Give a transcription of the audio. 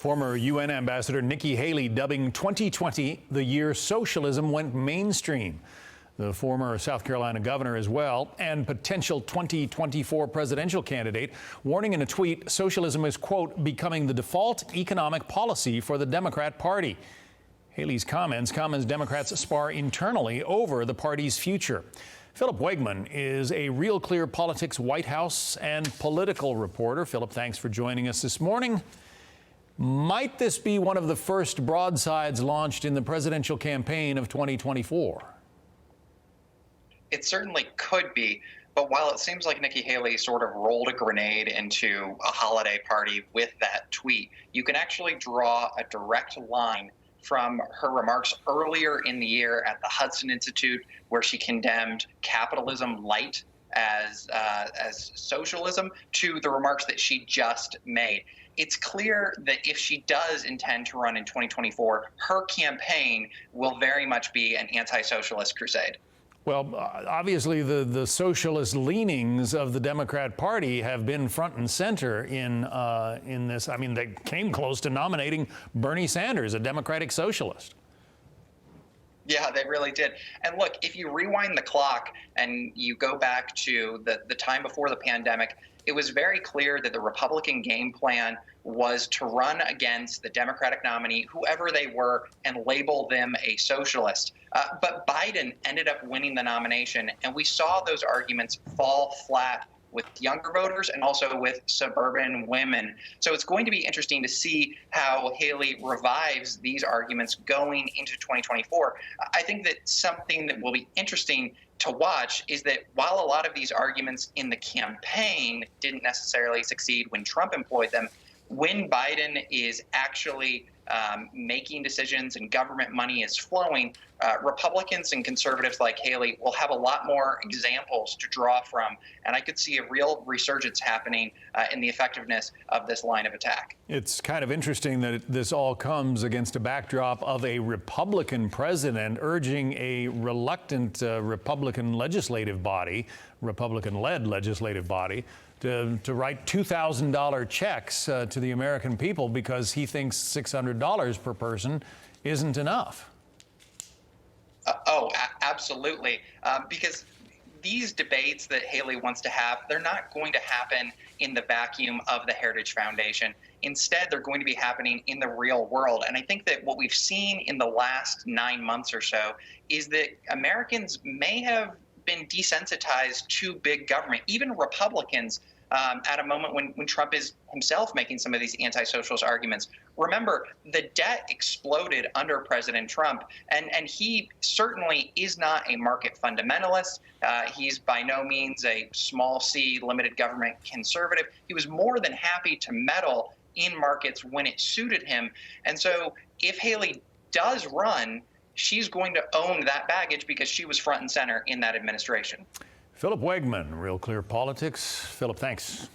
Former UN Ambassador Nikki Haley dubbing 2020 the year socialism went mainstream. The former South Carolina governor as well, and potential 2024 presidential candidate, warning in a tweet socialism is, quote, becoming the default economic policy for the Democrat Party. Haley's comments come as Democrats spar internally over the party's future. Philip Wegman is a Real Clear Politics White House and political reporter. Philip, thanks for joining us this morning. Might this be one of the first broadsides launched in the presidential campaign of 2024? It certainly could be. But while it seems like Nikki Haley sort of rolled a grenade into a holiday party with that tweet, you can actually draw a direct line from her remarks earlier in the year at the Hudson Institute, where she condemned capitalism light as socialism, to the remarks that she just made. It's clear that if she does intend to run in 2024, her campaign will very much be an anti-socialist crusade. Well, obviously, the socialist leanings of the Democrat Party have been front and center in this. I mean, they came close to nominating Bernie Sanders, a Democratic socialist. Yeah, they really did. And look, if you rewind the clock and you go back to the time before the pandemic, it was very clear that the Republican game plan was to run against the Democratic nominee, whoever they were, and label them a socialist. But Biden ended up winning the nomination, and we saw those arguments fall flat with younger voters and also with suburban women. So it's going to be interesting to see how Haley revives these arguments going into 2024. I think that something that will be interesting to watch is that while a lot of these arguments in the campaign didn't necessarily succeed when Trump employed them, when Biden is actually making decisions and government money is flowing, Republicans and conservatives like Haley will have a lot more examples to draw from. And I could see a real resurgence happening in the effectiveness of this line of attack. It's kind of interesting that this all comes against a backdrop of a Republican president urging a reluctant Republican legislative body, Republican-led legislative body, to write $2,000 checks to the American people because he thinks $600 per person isn't enough. Absolutely. Because these debates that Haley wants to have, they're not going to happen in the vacuum of the Heritage Foundation. Instead, they're going to be happening in the real world. And I think that what we've seen in the last 9 months or so is that Americans may have been desensitized to big government, even Republicans, at a moment when Trump is himself making some of these anti-socialist arguments. Remember, the debt exploded under President Trump, and he certainly is not a market fundamentalist. He's by no means a small c limited government conservative. He was more than happy to meddle in markets when it suited him. And so if Haley does run, she's going to own that baggage because she was front and center in that administration. Philip Wegman, Real Clear Politics. Philip, thanks.